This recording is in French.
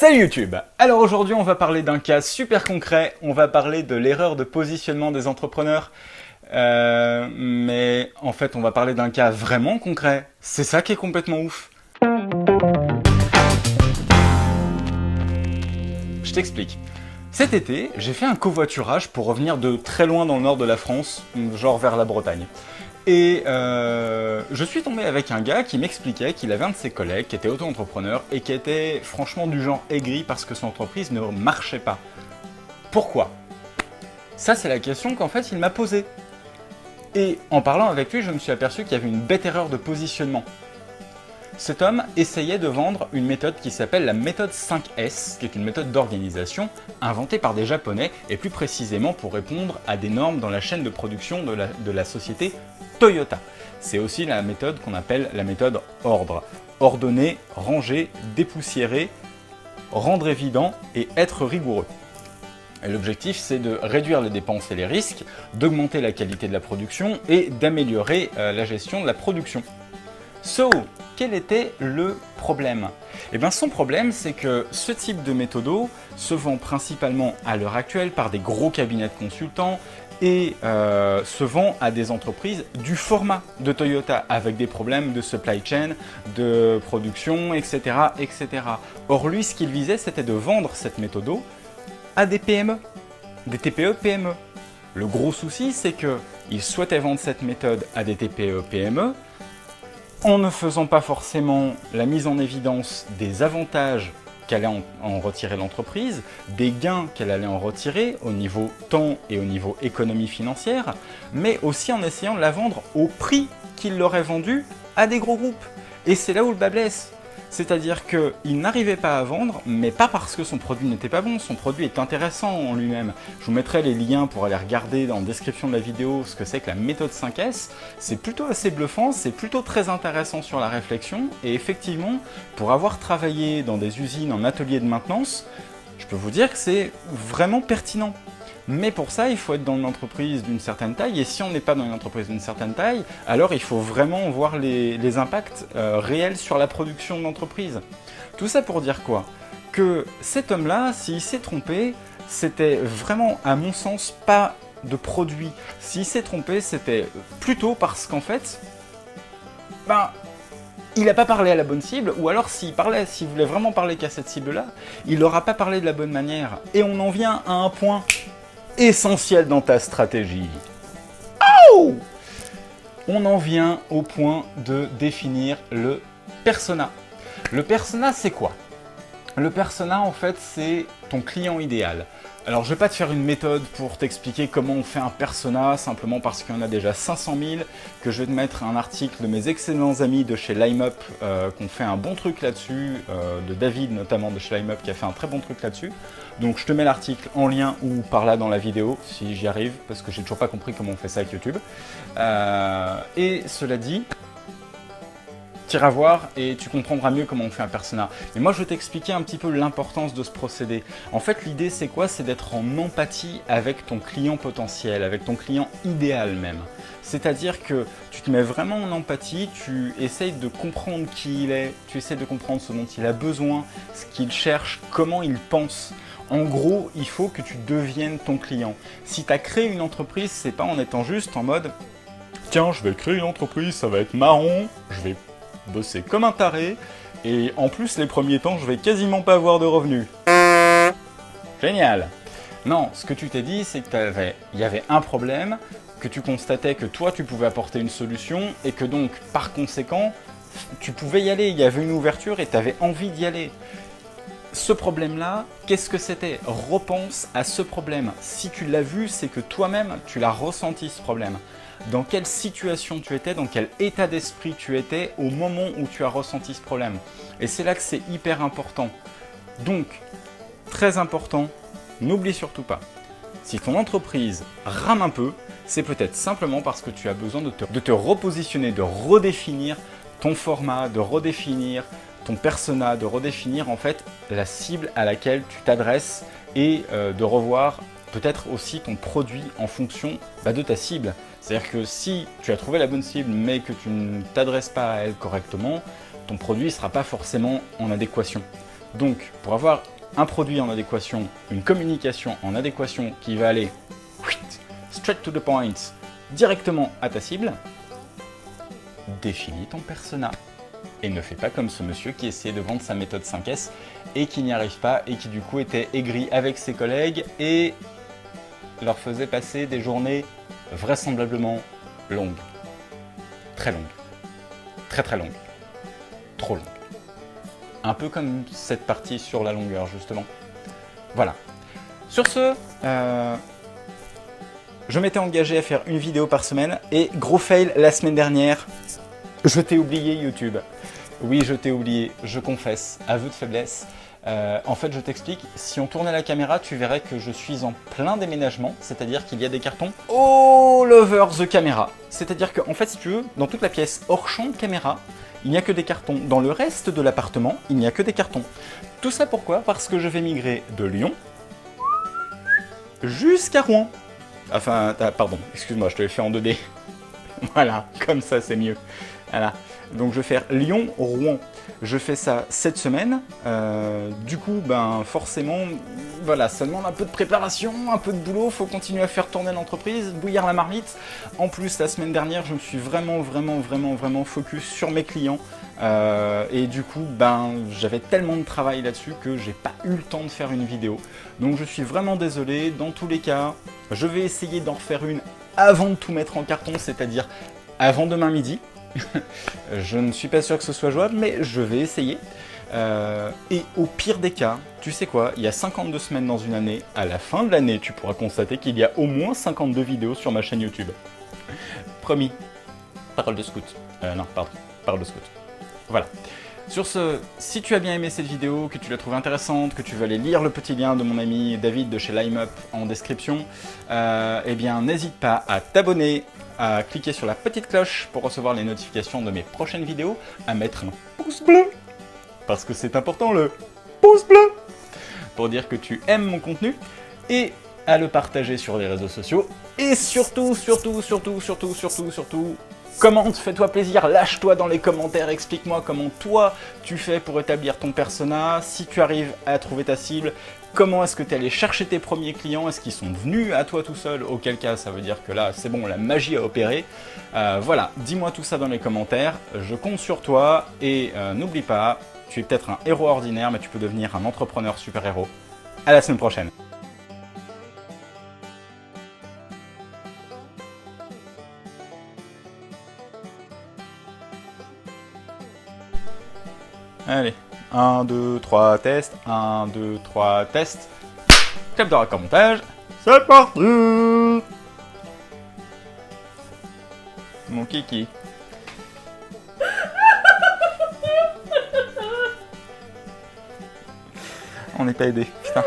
Salut YouTube! Alors aujourd'hui on va parler d'un cas super concret, on va parler de l'erreur de positionnement des entrepreneurs. Mais en fait on va parler d'un cas vraiment concret, c'est ça qui est complètement ouf. Je t'explique. Cet été, j'ai fait un covoiturage pour revenir de très loin dans le nord de la France, genre vers la Bretagne. Et je suis tombé avec un gars qui m'expliquait qu'il avait un de ses collègues qui était auto-entrepreneur et qui était franchement du genre aigri parce que son entreprise ne marchait pas. Pourquoi? Ça, c'est la question qu'en fait il m'a posée. Et en parlant avec lui, je me suis aperçu qu'il y avait une bête erreur de positionnement. Cet homme essayait de vendre une méthode qui s'appelle la méthode 5S, qui est une méthode d'organisation inventée par des Japonais, et plus précisément pour répondre à des normes dans la chaîne de production de la société Toyota. C'est aussi la méthode qu'on appelle la méthode ordre. Ordonner, ranger, dépoussiérer, rendre évident et être rigoureux. L'objectif, c'est de réduire les dépenses et les risques, d'augmenter la qualité de la production et d'améliorer la gestion de la production. Quel était le problème? Eh bien, son problème, c'est que ce type de méthodo se vend principalement à l'heure actuelle par des gros cabinets de consultants et se vend à des entreprises du format de Toyota avec des problèmes de supply chain, de production, etc. etc. Or, lui, ce qu'il visait, c'était de vendre cette méthodo à des PME, des TPE-PME. Le gros souci, c'est qu'il souhaitait vendre cette méthode à des TPE-PME en ne faisant pas forcément la mise en évidence des avantages qu'allait en retirer l'entreprise, des gains qu'elle allait en retirer au niveau temps et au niveau économie financière, mais aussi en essayant de la vendre au prix qu'il l'aurait vendue à des gros groupes. Et c'est là où le bât blesse. C'est-à-dire qu'il n'arrivait pas à vendre, mais pas parce que son produit n'était pas bon, son produit est intéressant en lui-même. Je vous mettrai les liens pour aller regarder dans la description de la vidéo ce que c'est que la méthode 5S. C'est plutôt assez bluffant, c'est plutôt très intéressant sur la réflexion, et effectivement, pour avoir travaillé dans des usines en atelier de maintenance, je peux vous dire que c'est vraiment pertinent. Mais pour ça, il faut être dans une entreprise d'une certaine taille, et si on n'est pas dans une entreprise d'une certaine taille, alors il faut vraiment voir les impacts réels sur la production de l'entreprise. Tout ça pour dire quoi? Que cet homme-là, s'il s'est trompé, c'était vraiment, à mon sens, pas de produit. S'il s'est trompé, c'était plutôt parce qu'en fait, il n'a pas parlé à la bonne cible, ou alors s'il voulait vraiment parler qu'à cette cible-là, il n'aura pas parlé de la bonne manière. Et on en vient à un point essentiel dans ta stratégie. Oh! On en vient au point de définir le persona. Le persona, c'est quoi? Le persona, en fait, c'est ton client idéal. Alors, je ne vais pas te faire une méthode pour t'expliquer comment on fait un persona, simplement parce qu'il y en a déjà 500 000, que je vais te mettre un article de mes excellents amis de chez LimeUp qui ont fait un bon truc là-dessus, de David notamment de chez LimeUp qui a fait un très bon truc là-dessus. Donc je te mets l'article en lien ou par là dans la vidéo, si j'y arrive, parce que j'ai toujours pas compris comment on fait ça avec YouTube. Et cela dit, tu iras voir et tu comprendras mieux comment on fait un persona. Mais moi je vais t'expliquer un petit peu l'importance de ce procédé. En fait l'idée c'est quoi? C'est d'être en empathie avec ton client potentiel, avec ton client idéal même. C'est-à-dire que tu te mets vraiment en empathie, tu essayes de comprendre qui il est, tu essayes de comprendre ce dont il a besoin, ce qu'il cherche, comment il pense. En gros, il faut que tu deviennes ton client. Si tu as créé une entreprise, c'est pas en étant juste en mode « Tiens, je vais créer une entreprise, ça va être marrant, je vais bosser comme un taré, et en plus, les premiers temps, je vais quasiment pas avoir de revenus. » Génial! Non, ce que tu t'es dit, c'est qu'il y avait un problème, que tu constatais que toi, tu pouvais apporter une solution, et que donc, par conséquent, tu pouvais y aller, il y avait une ouverture et tu avais envie d'y aller. Ce problème-là, qu'est-ce que c'était? Repense à ce problème. Si tu l'as vu, c'est que toi-même, tu l'as ressenti ce problème. Dans quelle situation tu étais, dans quel état d'esprit tu étais au moment où tu as ressenti ce problème. Et c'est là que c'est hyper important. Donc, très important, n'oublie surtout pas, si ton entreprise rame un peu, c'est peut-être simplement parce que tu as besoin de te repositionner, de redéfinir ton format, de redéfinir ton persona, de redéfinir en fait la cible à laquelle tu t'adresses et de revoir peut-être aussi ton produit en fonction de ta cible. C'est-à-dire que si tu as trouvé la bonne cible mais que tu ne t'adresses pas à elle correctement, ton produit ne sera pas forcément en adéquation. Donc, pour avoir un produit en adéquation, une communication en adéquation qui va aller straight to the point, directement à ta cible, définis ton persona. Et ne fais pas comme ce monsieur qui essayait de vendre sa méthode 5S et qui n'y arrive pas et qui du coup était aigri avec ses collègues et leur faisait passer des journées vraisemblablement longues. Très longues. Très très longues. Trop longues. Un peu comme cette partie sur la longueur justement. Voilà. Sur ce, je m'étais engagé à faire une vidéo par semaine et gros fail la semaine dernière, je t'ai oublié YouTube. Oui, je t'ai oublié, je confesse, aveu de faiblesse. En fait, je t'explique, si on tournait la caméra, tu verrais que je suis en plein déménagement, c'est-à-dire qu'il y a des cartons all over the camera. C'est-à-dire qu'en fait, si tu veux, dans toute la pièce hors champ de caméra, il n'y a que des cartons. Dans le reste de l'appartement, il n'y a que des cartons. Tout ça pourquoi? Parce que je vais migrer de Lyon jusqu'à Rouen. Enfin, pardon, excuse-moi, je te l'ai fait en 2D. Voilà, comme ça c'est mieux. Voilà. Donc je vais faire Lyon-Rouen. Je fais ça cette semaine. Du coup, ben forcément, voilà, ça demande un peu de préparation, un peu de boulot. Faut continuer à faire tourner l'entreprise, bouillir la marmite. En plus, la semaine dernière, je me suis vraiment focus sur mes clients. Et du coup, ben j'avais tellement de travail là-dessus que j'ai pas eu le temps de faire une vidéo. Donc je suis vraiment désolé. Dans tous les cas, je vais essayer d'en refaire une avant de tout mettre en carton, c'est-à-dire avant demain midi. Je ne suis pas sûr que ce soit jouable, mais je vais essayer. Et au pire des cas, tu sais quoi, il y a 52 semaines dans une année. À la fin de l'année, tu pourras constater qu'il y a au moins 52 vidéos sur ma chaîne YouTube. Promis. Parole de scout. Non, pardon. Parole de scout. Voilà. Sur ce, si tu as bien aimé cette vidéo, que tu la trouves intéressante, que tu veux aller lire le petit lien de mon ami David de chez LimeUp en description, eh bien n'hésite pas à t'abonner, à cliquer sur la petite cloche pour recevoir les notifications de mes prochaines vidéos, à mettre un pouce bleu, parce que c'est important le pouce bleu, pour dire que tu aimes mon contenu, et à le partager sur les réseaux sociaux, et surtout, commente, fais-toi plaisir, lâche-toi dans les commentaires, explique-moi comment toi tu fais pour établir ton persona, si tu arrives à trouver ta cible, comment est-ce que tu es allé chercher tes premiers clients, est-ce qu'ils sont venus à toi tout seul, auquel cas ça veut dire que là c'est bon, la magie a opéré. Voilà, dis-moi tout ça dans les commentaires, je compte sur toi et n'oublie pas, tu es peut-être un héros ordinaire mais tu peux devenir un entrepreneur super-héros. À la semaine prochaine. Allez, 1, 2, 3, test, 1, 2, 3, test. Clap de raccord montage, c'est parti. Mon kiki. On n'est pas aidé, putain.